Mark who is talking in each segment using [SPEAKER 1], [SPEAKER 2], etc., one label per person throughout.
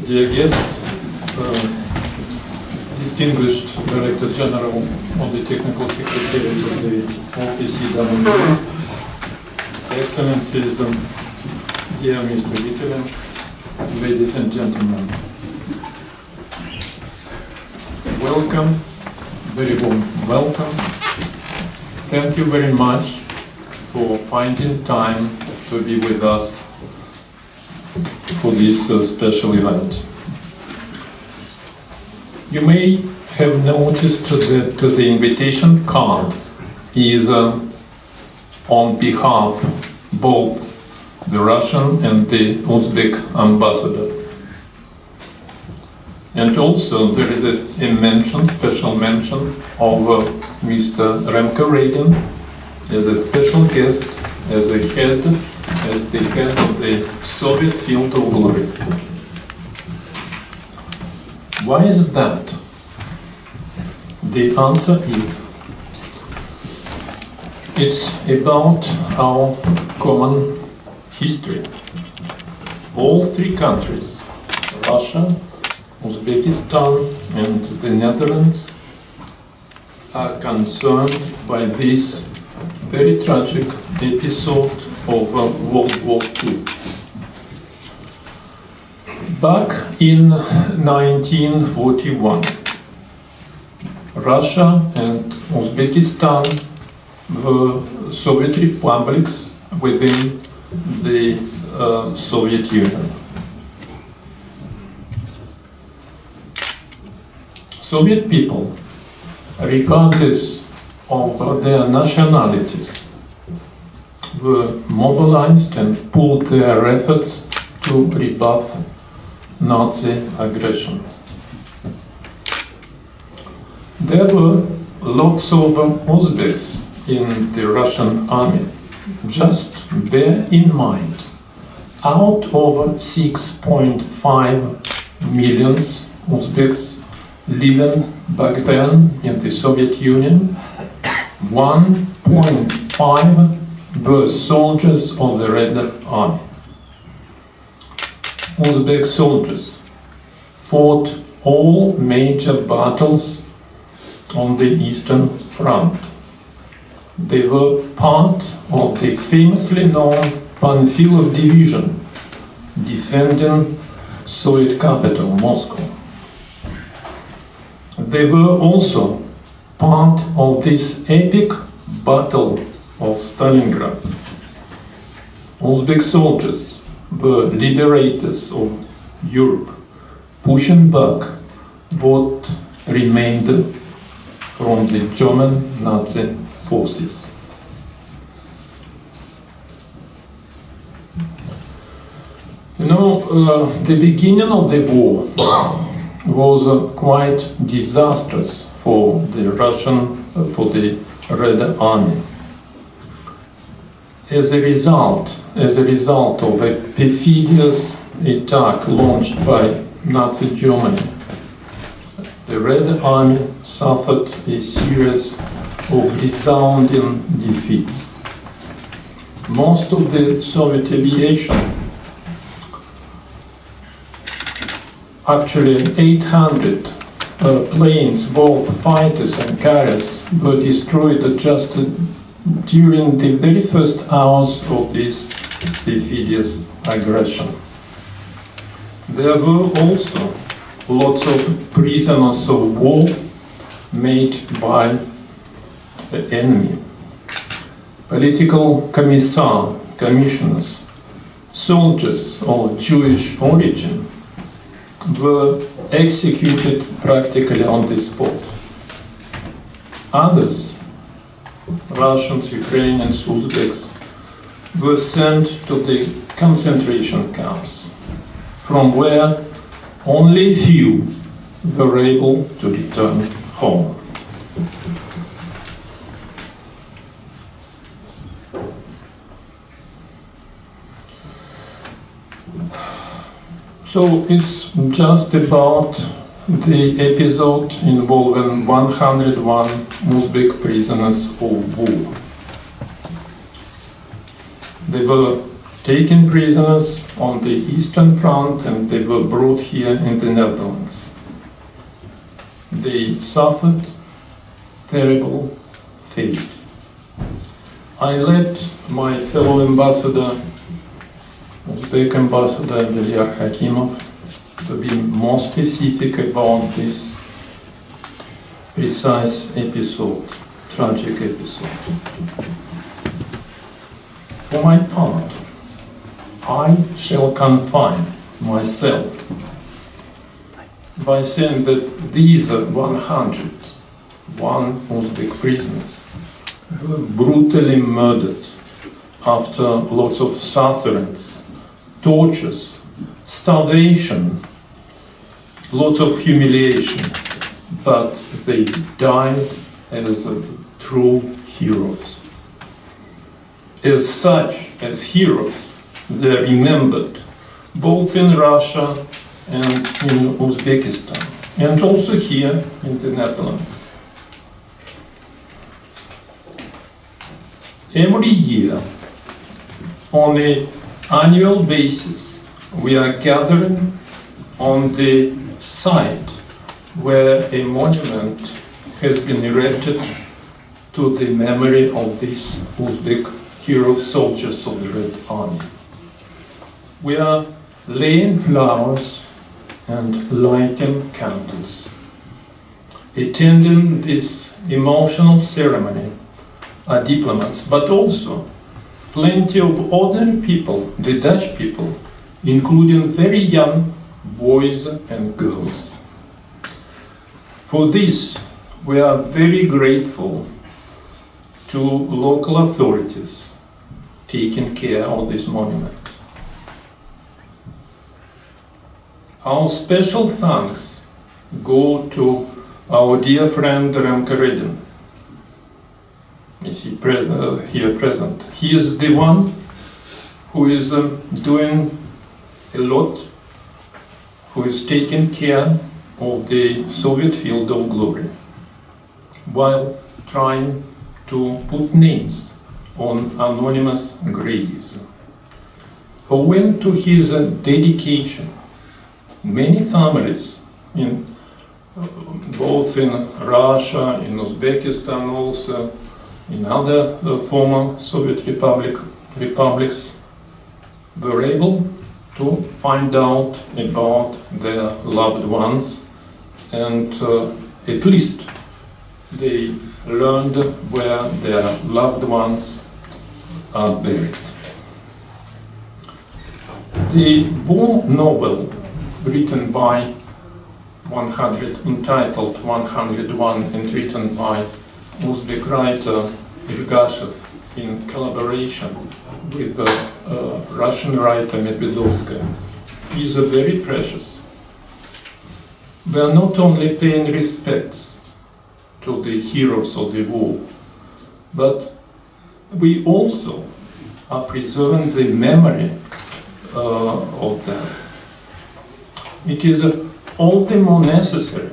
[SPEAKER 1] dear guests, distinguished Director General of the Technical Secretariat of the OPCW, Excellencies, dear Mr. Vitaly, ladies and gentlemen, welcome, very warm welcome. Thank you very much for finding time to be with us for this special event. You may have noticed that the invitation card is on behalf both the Russian and the Uzbek ambassador. And also there is a mention, special mention of Mr. Remco Reagan as a special guest, as the head of the Soviet field of glory. Why is that? The answer is, it's about our common history. All three countries, Russia, Uzbekistan and the Netherlands, are concerned by this very tragic episode of World War II. Back in 1941, Russia and Uzbekistan were Soviet republics within the Soviet Union. Soviet people, regardless of their nationalities, were mobilized and put their efforts to rebuff Nazi aggression. There were lots of Uzbeks in the Russian army. Just bear in mind, out of 6.5 million Uzbeks living back then in the Soviet Union, 1.5 were soldiers of the Red Army. Uzbek soldiers fought all major battles on the Eastern Front. They were part of the famously known Panfilov division defending Soviet capital, Moscow. They were also part of this epic battle of Stalingrad. Uzbek soldiers were liberators of Europe, pushing back what remained from the German Nazi forces. You know, the beginning of the war was quite disastrous for the Red Army. As a result of a perfidious attack launched by Nazi Germany, the Red Army suffered a series of resounding defeats. Most of the Soviet aviation, actually 800 planes, both fighters and carriers, were destroyed just during the very first hours of this perfidious aggression. There were also lots of prisoners of war made by the enemy. Political commissioners, soldiers of Jewish origin were executed practically on the spot. Others, Russians, Ukrainians, Uzbeks, were sent to the concentration camps, from where only few were able to return home. So it's just about the episode involving 101 Uzbek prisoners of war. They were taken prisoners on the Eastern Front, and they were brought here in the Netherlands. They suffered terrible fate. I led my fellow ambassador, Uzbek ambassador A.Irgashevым, to be more specific about this precise episode, tragic episode. For my part, I shall confine myself by saying that these are 101 Uzbek prisoners who were brutally murdered after lots of sufferings, tortures, starvation, lots of humiliation, but they died as true heroes. As such, as heroes, they are remembered both in Russia and in Uzbekistan, and also here in the Netherlands. Every year, on an annual basis, we are gathering on the site where a monument has been erected to the memory of these Uzbek hero soldiers of the Red Army. We are laying flowers and lighting candles. Attending this emotional ceremony are diplomats, but also plenty of ordinary people, the Dutch people, including very young boys and girls. For this, we are very grateful to local authorities taking care of this monument. Our special thanks go to our dear friend Remke. Is he here present? He is the one who is doing a lot, who is taking care of the Soviet field of glory, while trying to put names on anonymous graves. Owing to his dedication, many families, both in Russia, in Uzbekistan also, in other former Soviet republics, were able to find out about their loved ones, and at least they learned where their loved ones are buried. The war novel written by entitled 101 and written by Uzbek writer A.Irgashev in collaboration with the Russian writer Yu.Medvedovской is very precious. We are not only paying respects to the heroes of the war, but we also are preserving the memory of them. It is all the more necessary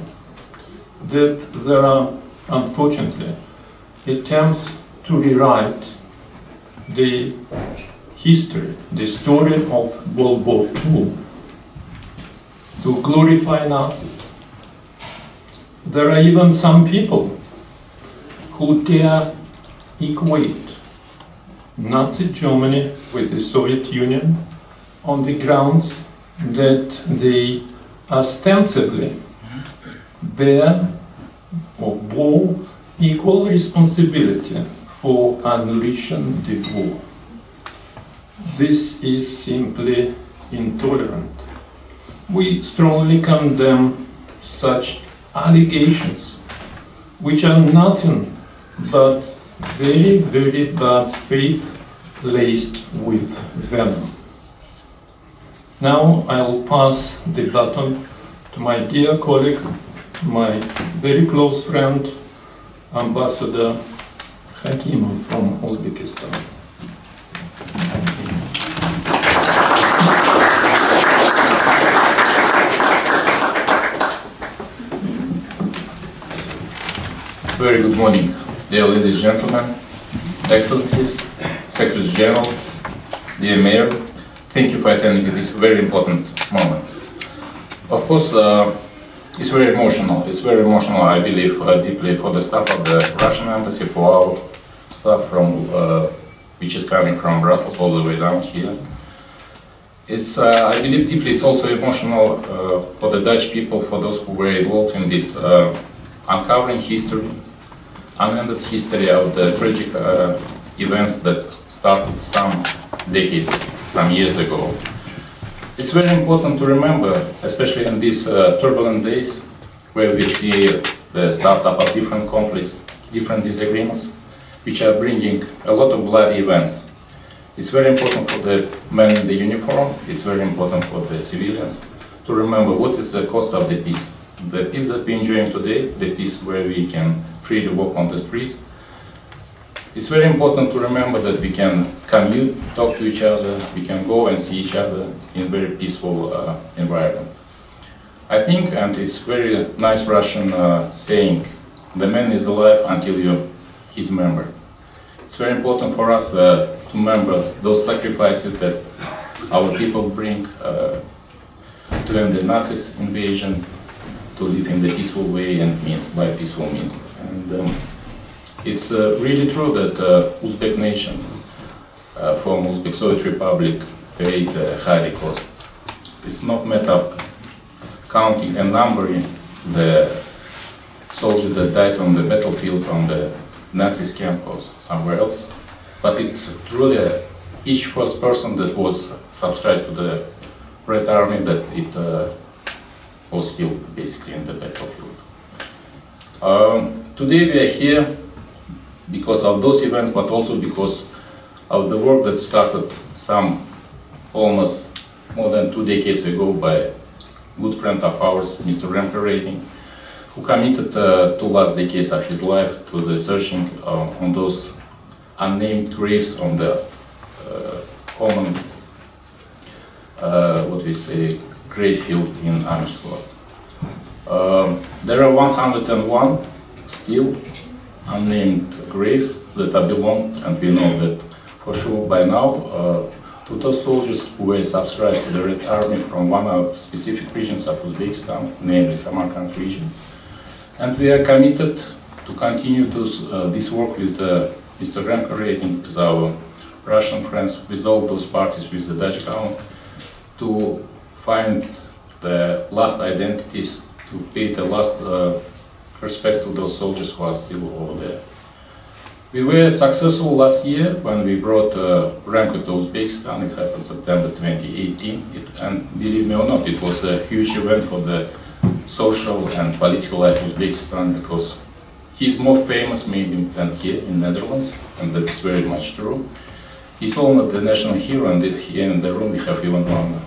[SPEAKER 1] that there are, unfortunately, attempts to rewrite the history, the story of World War II, to glorify Nazis. There are even some people who dare equate Nazi Germany with the Soviet Union on the grounds that they ostensibly bear or bore equal responsibility for unleashing the war. This is simply intolerant. We strongly condemn such allegations, which are nothing but very, very bad faith laced with venom. Now I'll pass the baton to my dear colleague, my very close friend, Ambassador Hakimov from Uzbekistan.
[SPEAKER 2] Very good morning, dear ladies and gentlemen, excellencies, secretaries general, dear Mayor, thank you for attending this very important moment. Of course, it's very emotional. It's very emotional, I believe, deeply for the staff of the Russian embassy, for our staff from, which is coming from Brussels all the way down here. It's, I believe, deeply. It's also emotional for the Dutch people, for those who were involved in this uncovering history, unended history of the tragic events that started some decades, some years ago. It's very important to remember, especially in these turbulent days, where we see the startup of different conflicts, different disagreements, which are bringing a lot of bloody events. It's very important for the men in the uniform, it's very important for the civilians, to remember what is the cost of the peace. The peace that we're enjoying today, the peace where we can freely walk on the streets. It's very important to remember that we can commute, talk to each other, we can go and see each other in a very peaceful environment. I think, and it's very nice Russian saying, the man is alive until you're his member. It's very important for us to remember those sacrifices that our people bring to end the Nazis invasion, to live in the peaceful way and by peaceful means. And it's really true that Uzbek nation from Uzbek Soviet Republic paid a high cost. It's not a matter of counting and numbering the soldiers that died on the battlefields on the Nazi camp or somewhere else, but it's truly each first person that was subscribed to the Red Army that it was killed basically in the battlefield. Today we are here because of those events, but also because of the work that started some almost more than 2 decades ago by a good friend of ours, Mr. Remke, who committed 2 last decades of his life to the searching on those unnamed graves on the common, what we say, grave field in Amersfoort. There are 101 still unnamed graves that are belonged, and we know that for sure by now, to those soldiers who were subscribed to the Red Army from one of specific regions of Uzbekistan, namely Samarkand region. And we are committed to continue this work with Mr. Remke, with our Russian friends, with all those parties, with the Dutch government, to find the last identities, to pay the last respect to those soldiers who are still over there. We were successful last year when we brought Remke to Uzbekistan. It happened September 2018, and believe me or not, it was a huge event for the social and political life of Uzbekistan, because he's more famous maybe than here in Netherlands, and that's very much true. He's almost the national hero, and here in the room we have even one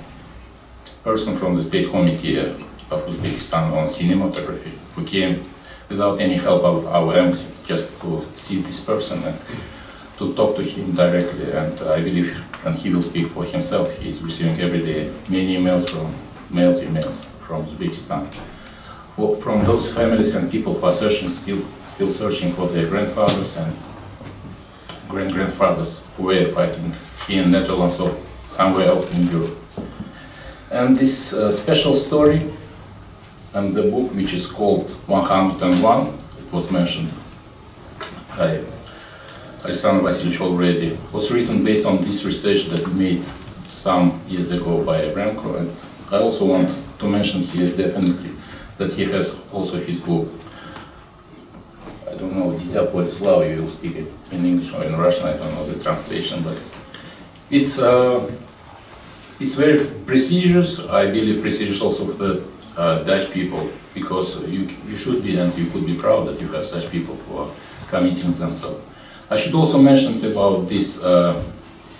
[SPEAKER 2] person from the State Committee of Uzbekistan on cinematography, who came without any help of our embassy, just to see this person and to talk to him directly. And I believe, and he will speak for himself, he's receiving every day many emails from Uzbekistan, from those families and people who are searching, still searching for their grandfathers and grandfathers who were fighting here in Netherlands or somewhere else in Europe. And this special story and the book, which is called 101, it was mentioned by Alexander Vasilyevich already, was written based on this research that we made some years ago by Remke. And I also want to mention here definitely that he has also his book, I don't know, Dita Polislava, you will speak it in English or in Russian, I don't know the translation, but it's very prestigious, I believe prestigious also for the Dutch people, because you should be and you could be proud that you have such people who are committing themselves. I should also mention about this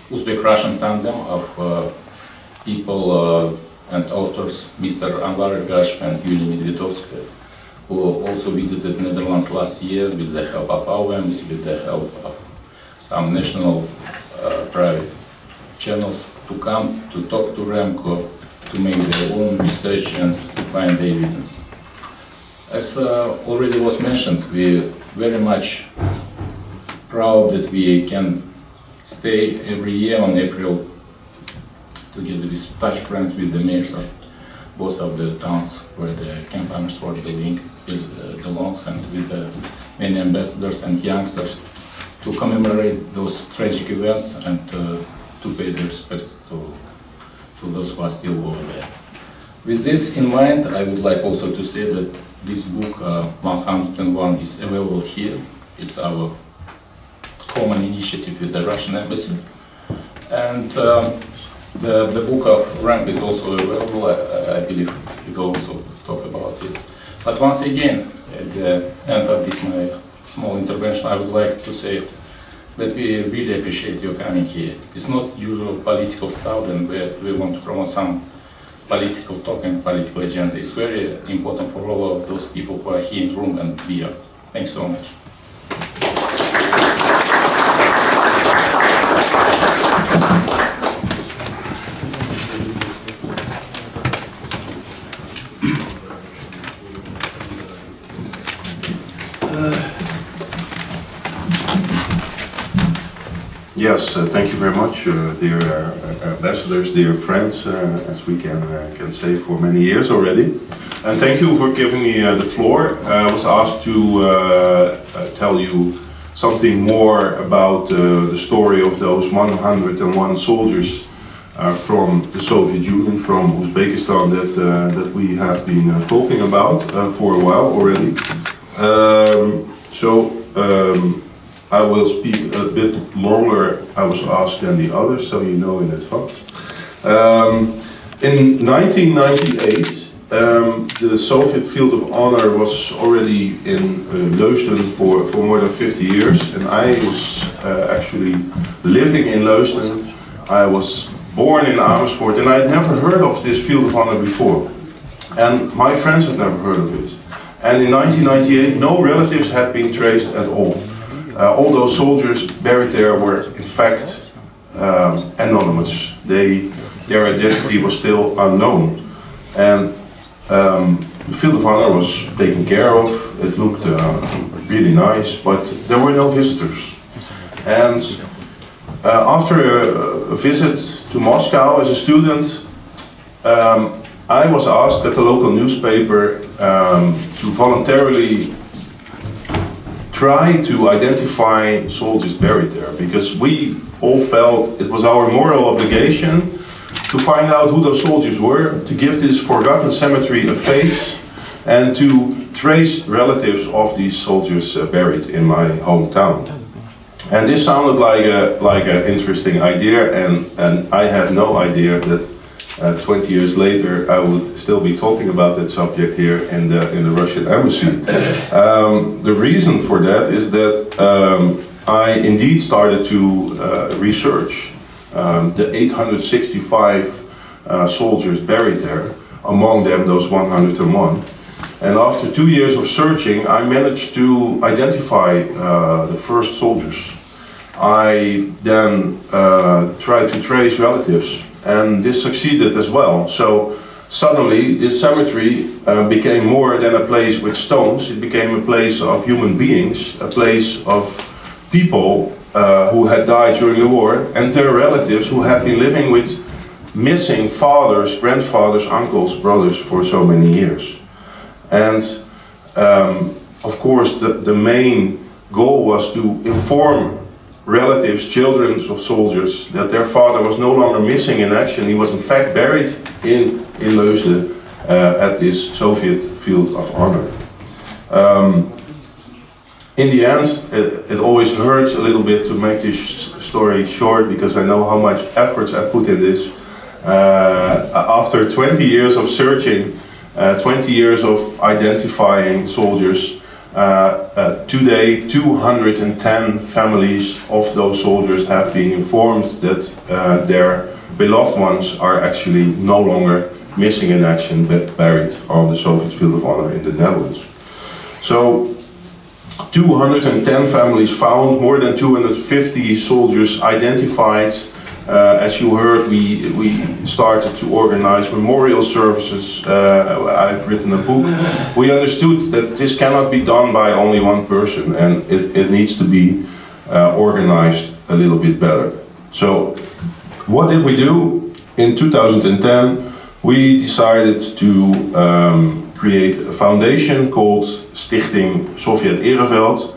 [SPEAKER 2] Uzbek-Russian tandem of people and authors, Mr. A.Irgashevым and Yu.Medvedovской, who also visited Netherlands last year with the help of our embassy, with the help of some national private channels, to come to talk to Remke, to make their own research and to find the evidence. As already was mentioned, we are very much proud that we can stay every year on April together with touch friends with the mayors of both of the towns where the campaigners for building belongs, and with the many ambassadors and youngsters to commemorate those tragic events and to pay their respects to those who are still over there. With this in mind, I would like also to say that this book, 101, is available here. It's our common initiative with the Russian embassy. And the book of rank is also available. I believe we will also talk about it. But once again, at the end of this my small intervention, I would like to say that we really appreciate your coming here. It's not usual political stuff, and we want to promote some political talk and political agenda. It's very important for all of those people who are here in the room and beyond. Thanks so much.
[SPEAKER 3] Yes, thank you very much, dear ambassadors, dear friends, as we can say for many years already. And thank you for giving me the floor. I was asked to tell you something more about the story of those 101 soldiers from the Soviet Union, from Uzbekistan, that we have been talking about for a while already. I will speak a bit longer, I was asked, than the others, so you know in advance. In 1998, the Soviet field of honor was already in Leusden for more than 50 years, and I was actually living in Leusden. I was born in Amersfoort, and I had never heard of this field of honor before. And my friends had never heard of it. And in 1998, no relatives had been traced at all. All those soldiers buried there were, in fact, anonymous. Their identity was still unknown. And the field of honor was taken care of. It looked really nice, but there were no visitors. And after a visit to Moscow as a student, I was asked at the local newspaper to voluntarily try to identify soldiers buried there, because we all felt it was our moral obligation to find out who those soldiers were, to give this forgotten cemetery a face, and to trace relatives of these soldiers buried in my hometown. And this sounded like an interesting idea, and I had no idea that 20 years later I would still be talking about that subject here in the Russian embassy. The reason for that is that I indeed started to research the 865 soldiers buried there, among them those 101. And after 2 years of searching, I managed to identify the first soldiers. I then tried to trace relatives, and this succeeded as well. So suddenly this cemetery became more than a place with stones. It became a place of human beings, a place of people who had died during the war, and their relatives who had been living with missing fathers, grandfathers, uncles, brothers for so many years. And of course the main goal was to inform relatives, children of soldiers, that their father was no longer missing in action. He was in fact buried in Leusden at this Soviet field of honor. In the end, it always hurts a little bit to make this story short, because I know how much efforts I put in this. After 20 years of searching, 20 years of identifying soldiers, today 210 families of those soldiers have been informed that their beloved ones are actually no longer missing in action, but buried on the Soviet field of honor in the Netherlands. So 210 families found, more than 250 soldiers identified. As you heard, we started to organize memorial services. I've written a book. We understood that this cannot be done by only one person, and it needs to be organized a little bit better. So what did we do? in 2010, we decided to create a foundation called Stichting Sovjet Ereveld,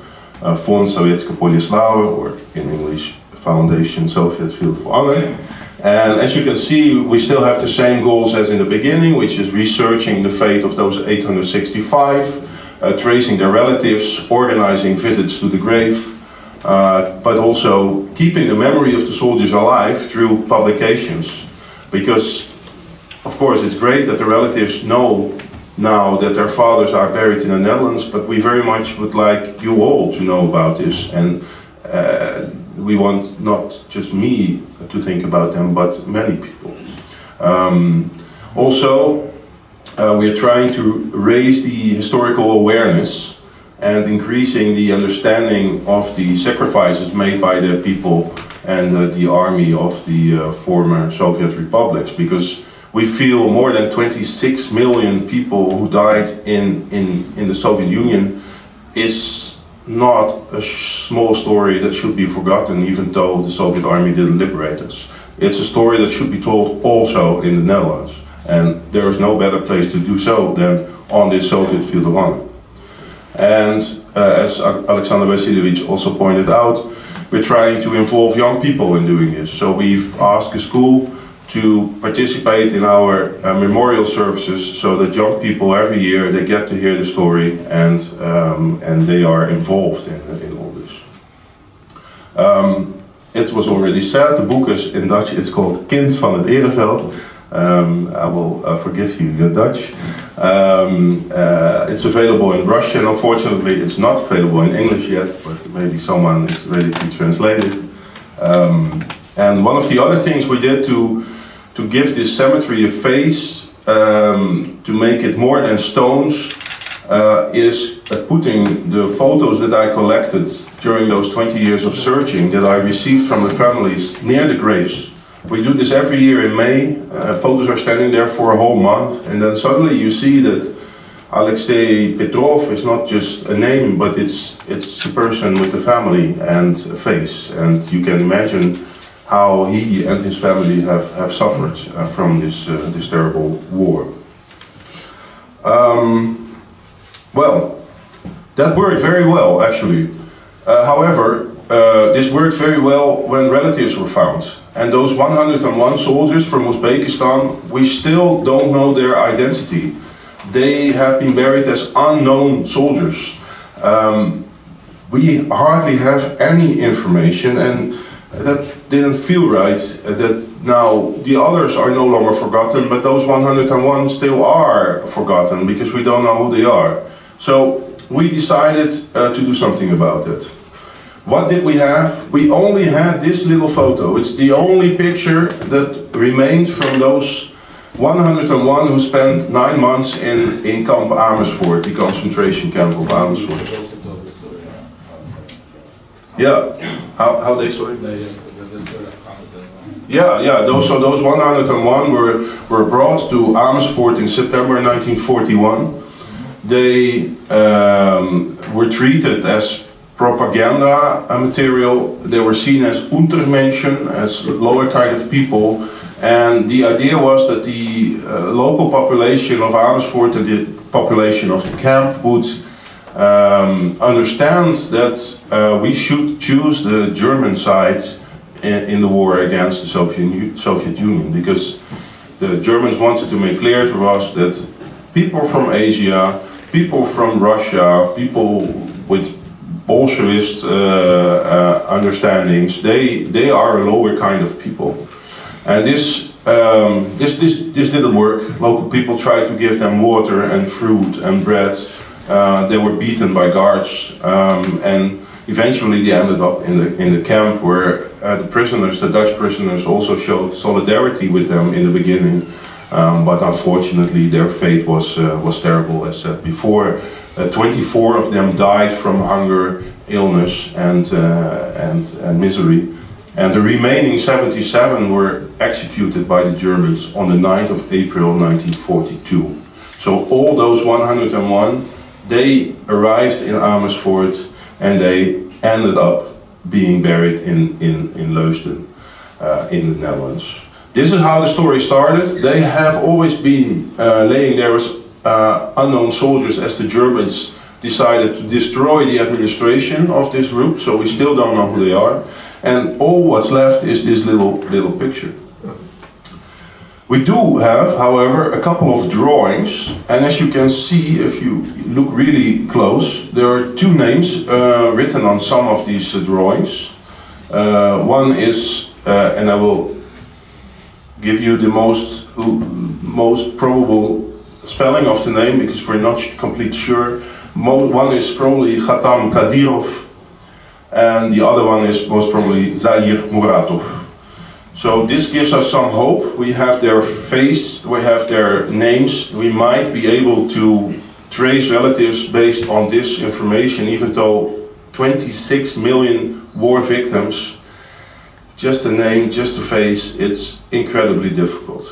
[SPEAKER 3] Fond Sovietske Polyeslava, or in English, Foundation Soviet Field of Honor. And as you can see, we still have the same goals as in the beginning, which is researching the fate of those 865, tracing their relatives, organizing visits to the grave, but also keeping the memory of the soldiers alive through publications. Because, of course, it's great that the relatives know now that their fathers are buried in the Netherlands, but we very much would like you all to know about this. And we want not just me to think about them, but many people. Also, we are trying to raise the historical awareness and increasing the understanding of the sacrifices made by the people and the army of the former Soviet republics, because we feel more than 26 million people who died in the Soviet Union is not a small story that should be forgotten, even though the Soviet army didn't liberate us. It's a story that should be told also in the Netherlands, and there is no better place to do so than on this Soviet field of honor. And as Alexander Vasilievich also pointed out, we're trying to involve young people in doing this. So we've asked a school to participate in our memorial services, so that young people every year, they get to hear the story, and they are involved in all this. It was already said, the book is in Dutch, it's called Kind van het Ereveld. I will forgive you your Dutch. It's available in Russian. Unfortunately, it's not available in English yet, but maybe someone is ready to translate it. And one of the other things we did to give this cemetery a face, to make it more than stones, is putting the photos that I collected during those 20 years of searching that I received from the families near the graves. We do this every year in May. Photos are standing there for a whole month, and then suddenly you see that Alexei Petrov is not just a name, but it's a person with a family and a face, and you can imagine how he and his family have suffered from this terrible war. Well, that worked very well, actually. However, this worked very well when relatives were found. And those 101 soldiers from Uzbekistan, we still don't know their identity. They have been buried as unknown soldiers. We hardly have any information, and that didn't feel right, that now the others are no longer forgotten, but those 101 still are forgotten because we don't know who they are. So we decided to do something about it. What did we have? We only had this little photo. It's the only picture that remained from those 101 who spent 9 months in Camp Amersfoort, the concentration camp of Amersfoort. Yeah, how they saw it? Yeah. Those 101 were brought to Amersfoort in September 1941. They were treated as propaganda material. They were seen as Untermenschen, as lower kind of people, and the idea was that the local population of Amersfoort and the population of the camp would understand that we should choose the German side in the war against the Soviet Union, because the Germans wanted to make clear to us that people from Asia, people from Russia, people with Bolshevist understandings, they are a lower kind of people. And this didn't work. Local people tried to give them water and fruit and bread. They were beaten by guards, and eventually they ended up in the camp where the prisoners, the Dutch prisoners, also showed solidarity with them in the beginning. But unfortunately their fate was terrible, as said before. 24 of them died from hunger, illness and misery. And the remaining 77 were executed by the Germans on the 9th of April 1942. So all those 101, they arrived in Amersfoort and they ended up being buried in Leusden, in the Netherlands. This is how the story started. They have always been laying there as unknown soldiers as the Germans decided to destroy the administration of this group, so we still don't know who they are. And all what's left is this little picture. We do have, however, a couple of drawings, and as you can see, if you look really close, there are two names written on some of these drawings. One is, and I will give you the most probable spelling of the name because we're not completely sure. One is probably Khatam Kadyrov, and the other one is most probably Zahir Muratov. So this gives us some hope. We have their face, we have their names. We might be able to trace relatives based on this information, even though 26 million war victims, just a name, just a face, it's incredibly difficult.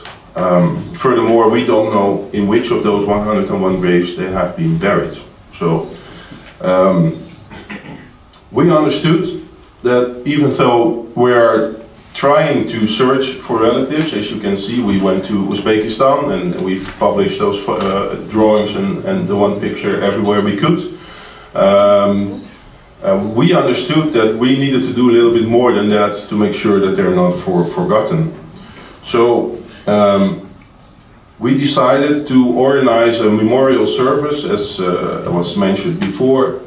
[SPEAKER 3] Furthermore, we don't know in which of those 101 graves they have been buried. So we understood that even though we are trying to search for relatives, as you can see, we went to Uzbekistan and we've published those drawings and the one picture everywhere we could. We understood that we needed to do a little bit more than that to make sure that they're not forgotten. So we decided to organize a memorial service, as was mentioned before,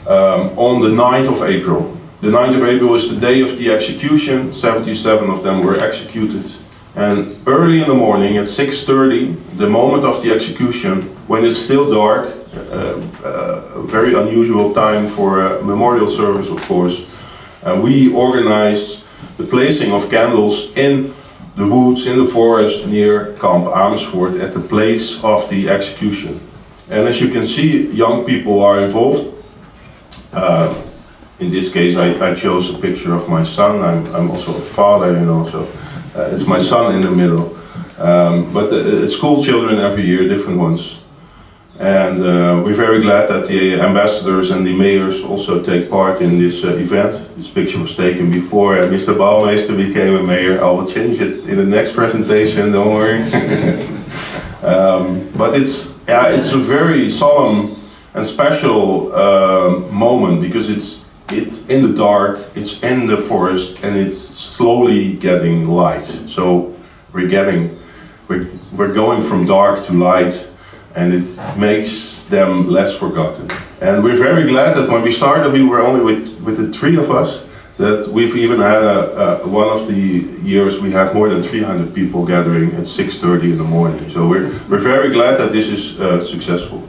[SPEAKER 3] on the 9th of April. The 9th of April is the day of the execution. 77 of them were executed. And early in the morning at 6:30, the moment of the execution, when it's still dark, a very unusual time for a memorial service, of course, we organized the placing of candles in the woods, in the forest near Camp Amersfoort at the place of the execution. And as you can see, young people are involved. In this case, I chose a picture of my son. I'm also a father, you know, so it's my son in the middle. But it's school children every year, different ones. And we're very glad that the ambassadors and the mayors also take part in this event. This picture was taken before Mr. Bouwmeester became a mayor. I will change it in the next presentation, don't worry. But it's a very solemn and special moment because it's in the dark, it's in the forest, and it's slowly getting light. So we're going from dark to light, and it makes them less forgotten. And we're very glad that when we started, we were only with the three of us, that we've even had one of the years we had more than 300 people gathering at 6:30 in the morning. So we're very glad that this is successful.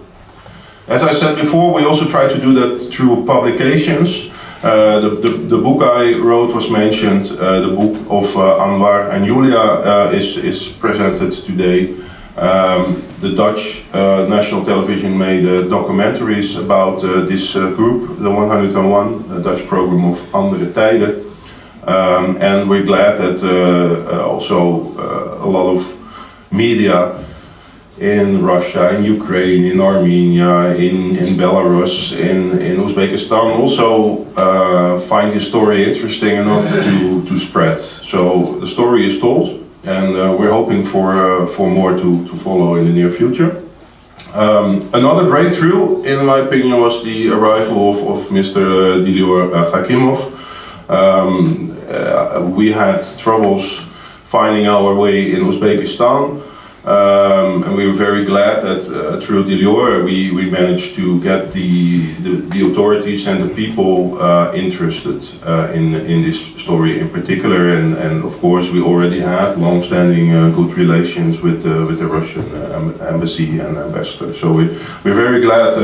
[SPEAKER 3] As I said before, we also try to do that through publications. The book I wrote was mentioned. The book of Anwar and Julia is presented today. The Dutch national television made documentaries about this group, the 101, the Dutch program of Andere Tijden. And we're glad that also a lot of media in Russia, in Ukraine, in Armenia, in Belarus, in Uzbekistan also find this story interesting enough to spread. So the story is told, and we're hoping for more to follow in the near future. Another breakthrough, in my opinion, was the arrival of Mr. Dilior Hakimov. We had troubles finding our way in Uzbekistan. And we were very glad that through Dilior we managed to get the authorities and the people interested in this story in particular, and of course we already had long-standing good relations with the Russian embassy and ambassador. So we're very glad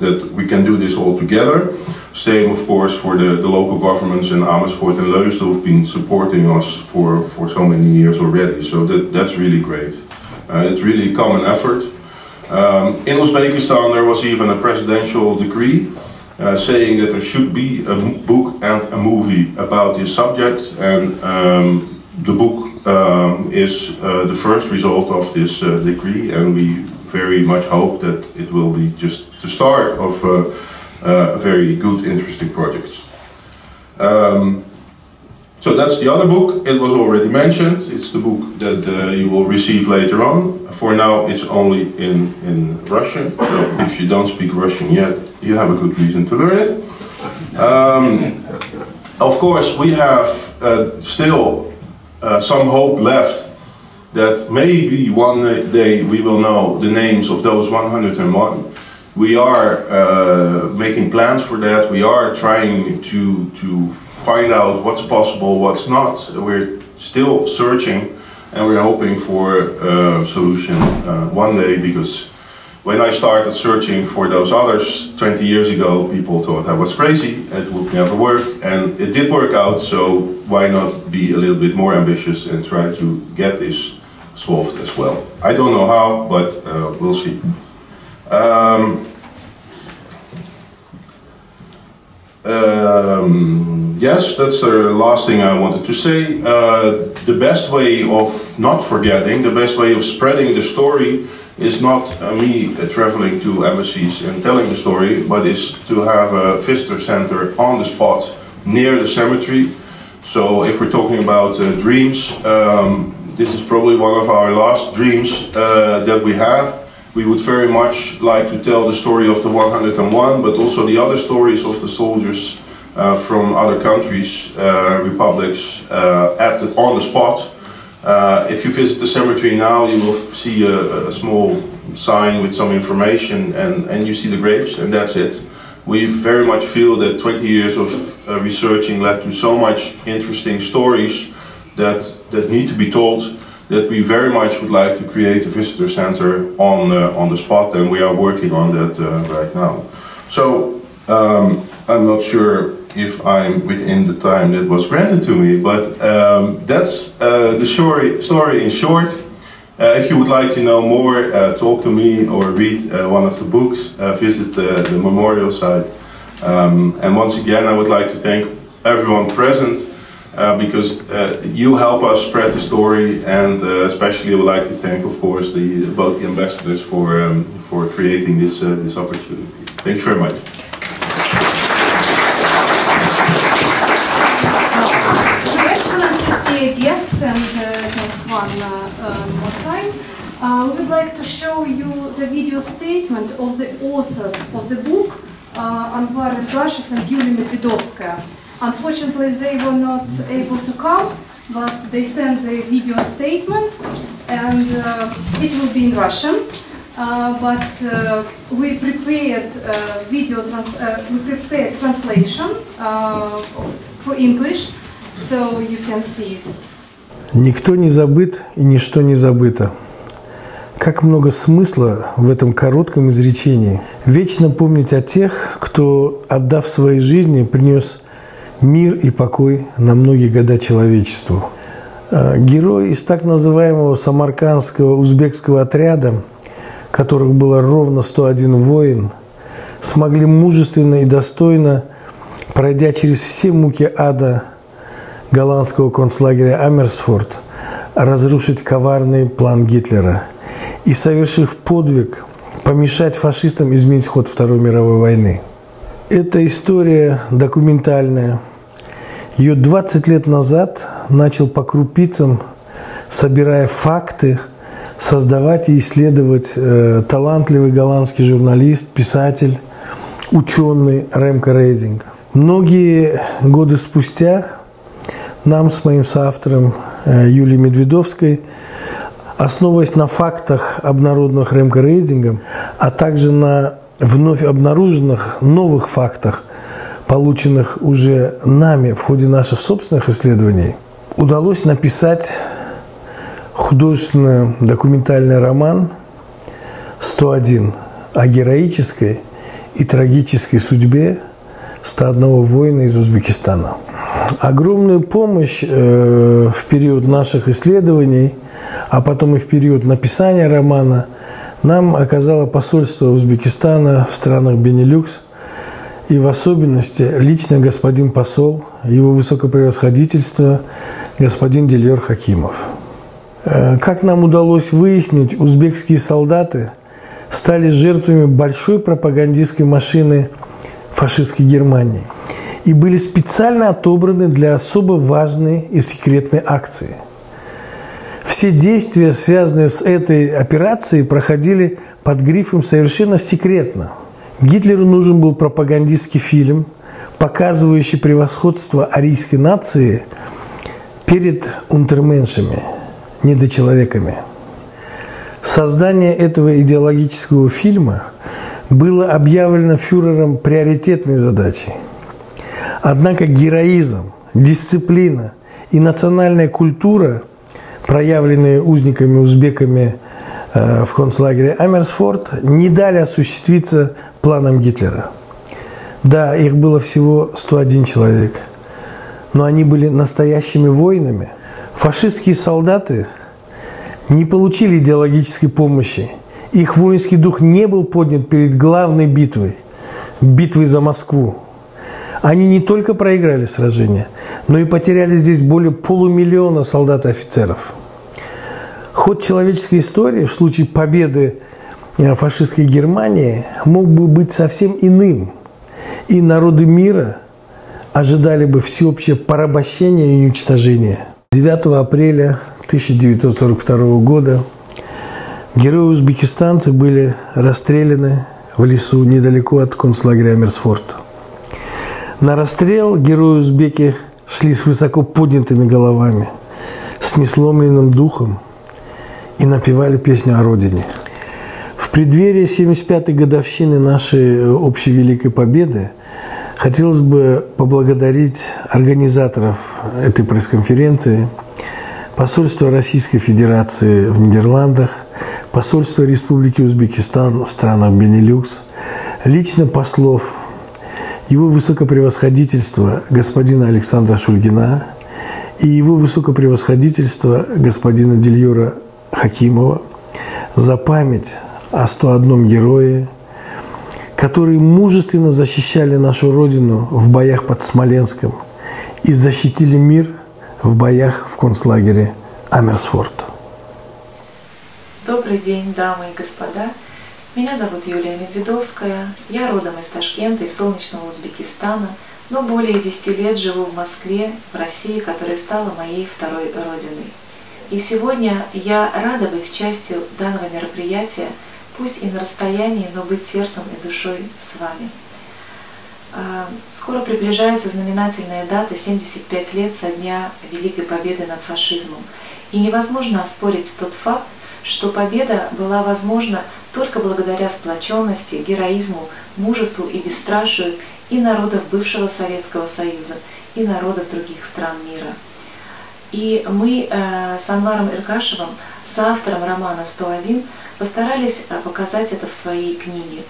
[SPEAKER 3] that we can do this all together. Same, of course, for the local governments in Amersfoort and Leusden who have been supporting us for so many years already. So that's really great. It's really a common effort. In Uzbekistan there was even a presidential decree saying that there should be a book and a movie about this subject, and the book is the first result of this decree, and we very much hope that it will be just the start of very good, interesting projects. So that's the other book. It was already mentioned. It's the book that you will receive later on. For now, it's only in Russian. So if you don't speak Russian yet, you have a good reason to learn it. Of course, we have still some hope left that maybe one day we will know the names of those 101. We are making plans for that. We are trying to find out what's possible, what's not. We're still searching, and we're hoping for a solution one day, because when I started searching for those others 20 years ago, people thought I was crazy, it would never work, and it did work out, so why not be a little bit more ambitious and try to get this solved as well. I don't know how, but we'll see. Yes, that's the last thing I wanted to say. The best way of not forgetting, the best way of spreading the story is not me traveling to embassies and telling the story, but is to have a visitor center on the spot near the cemetery. So if we're talking about dreams, this is probably one of our last dreams that we have. We would very much like to tell the story of the 101, but also the other stories of the soldiers from other countries, republics, on the spot. If you visit the cemetery now, you will see a small sign with some information, and you see the graves, and that's it. We very much feel that 20 years of researching led to so much interesting stories that need to be told, that we very much would like to create a visitor center on the spot, and we are working on that right now. So I'm not sure if I'm within the time that was granted to me, but that's the story in short. If you would like to know more, talk to me or read one of the books, visit the memorial site. And once again, I would like to thank everyone present, because you help us spread the story, and especially I would like to thank, of course, both the ambassadors for creating this opportunity. Thank you very much.
[SPEAKER 4] Your Excellency, dear guests, and just one more time, we would like to show you the video statement of the authors of the book, A.Irgashevым and Ю.Медведовской. Unfortunately, they were not able to come, but they sent the video statement, and it will be in Russian. But we prepared translation for English, so you can see it.
[SPEAKER 5] Никто не забыт и ничто не забыто. Как много смысла в этом коротком изречении. Вечно помнить о тех, кто, отдав своей жизни, принес мир и покой на многие года человечеству. Герои из так называемого самаркандского узбекского отряда, которых было ровно 101 воин, смогли мужественно и достойно, пройдя через все муки ада голландского концлагеря Амерсфорд, разрушить коварный план Гитлера и, совершив подвиг, помешать фашистам изменить ход Второй мировой войны. Эта история документальная. Ее 20 лет назад начал по крупицам, собирая факты, создавать и исследовать талантливый голландский журналист, писатель, ученый Ремко Рейдинг. Многие годы спустя нам с моим соавтором Юлией Медведовской, основываясь на фактах, обнародованных Ремко Рейдингом, а также на вновь обнаруженных новых фактах, полученных уже нами в ходе наших собственных исследований, удалось написать художественный документальный роман «101» о героической и трагической судьбе 101 воина из Узбекистана. Огромную помощь в период наших исследований, а потом и в период написания романа, нам оказало посольство Узбекистана в странах Бенилюкс, и в особенности лично господин посол, его высокопревосходительство, господин Дильор Хакимов. Как нам удалось выяснить, узбекские солдаты стали жертвами большой пропагандистской машины фашистской Германии. и были специально отобраны для особо важной и секретной акции. Все действия, связанные с этой операцией, проходили под грифом «совершенно секретно». Гитлеру нужен был пропагандистский фильм, показывающий превосходство арийской нации перед унтерменшами, недочеловеками. Создание этого идеологического фильма было объявлено фюрером приоритетной задачей. Однако героизм, дисциплина и национальная культура, проявленные узниками-узбеками в концлагере Амерсфорд, не дали осуществиться планам Гитлера. Да, их было всего 101 человек, но они были настоящими воинами. Фашистские солдаты не получили идеологической помощи. Их воинский дух не был поднят перед главной битвой за Москву. Они не только проиграли сражение, но и потеряли здесь более полумиллиона солдат и офицеров. Ход человеческой истории в случае победы фашистской Германии мог бы быть совсем иным, и народы мира ожидали бы всеобщее порабощение и уничтожение. 9 апреля 1942 года герои-узбекистанцы были расстреляны в лесу недалеко от концлагеря Амерсфорд. На расстрел герои-узбеки шли с высоко поднятыми головами, с несломленным духом и напевали песню о Родине. В преддверии 75-й годовщины нашей общей Великой Победы хотелось бы поблагодарить организаторов этой пресс-конференции, Посольство Российской Федерации в Нидерландах, Посольство Республики Узбекистан в странах Бенилюкс, лично послов Его Высокопревосходительства господина Александра Шульгина и Его Высокопревосходительства господина Дильора Хакимова за память о 101 герое, которые мужественно защищали нашу Родину в боях под Смоленском и защитили мир в боях в концлагере Амерсфорд.
[SPEAKER 6] Добрый день, дамы и господа. Меня зовут Ю.Медведовская. Я родом из Ташкента, из солнечного Узбекистана, но более 10 лет живу в Москве, в России, которая стала моей второй родиной. И сегодня я рада быть частью данного мероприятия, пусть и на расстоянии, но быть сердцем и душой с вами. Скоро приближается знаменательная дата — 75 лет со дня Великой Победы над фашизмом. И невозможно оспорить тот факт, что победа была возможна только благодаря сплоченности, героизму, мужеству и бесстрашию и народов бывшего Советского Союза, и народов других стран мира. И мы с А.Иргашевым, соавтором романа «101», постарались показать это в своей книге.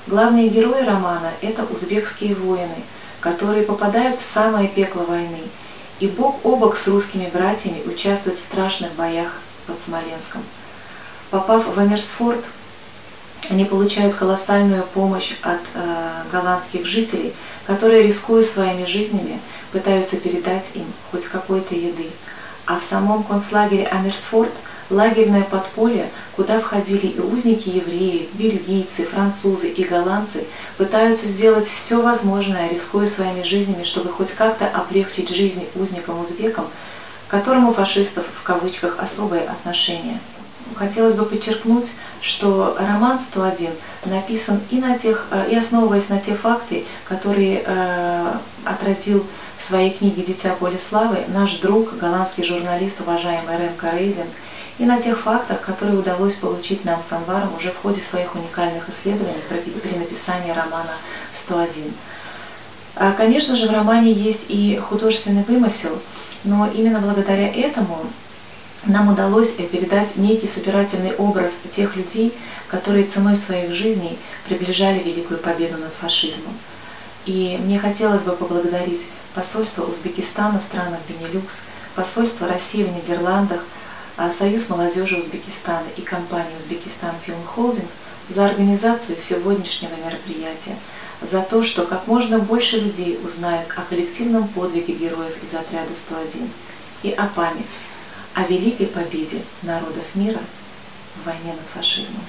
[SPEAKER 6] Главные герои романа – это узбекские воины, которые попадают в самое пекло войны и бок о бок с русскими братьями участвуют в страшных боях под Смоленском. Попав в Амерсфорд, они получают колоссальную помощь от голландских жителей, которые, рискуя своими жизнями, пытаются передать им хоть какой-то еды. А в самом концлагере Амерсфорд лагерное подполье, куда входили и узники-евреи, бельгийцы, французы и голландцы, пытаются сделать все возможное, рискуя своими жизнями, чтобы хоть как-то облегчить жизнь узникам-узбекам, к которым у фашистов в кавычках особое отношение. Хотелось бы подчеркнуть, что роман «101» написан и основываясь на те факты, которые отразил в своей книге «Дитя поля славы» наш друг, голландский журналист, уважаемый рамках, и на тех фактах, которые удалось получить нам с Анваром уже в ходе своих уникальных исследований при написании романа «101». Конечно же, в романе есть и художественный вымысел, но именно благодаря этому нам удалось передать некий собирательный образ тех людей, которые ценой своих жизней приближали Великую Победу над фашизмом. И мне хотелось бы поблагодарить Посольство Узбекистана в странах Бенилюкс, Посольство России в Нидерландах, Союз молодежи Узбекистана и компанию «Узбекистан Фильм Холдинг» за организацию сегодняшнего мероприятия, за то, что как можно больше людей узнают о коллективном подвиге героев из отряда 101 и о память о великой победе народов мира в войне над фашизмом.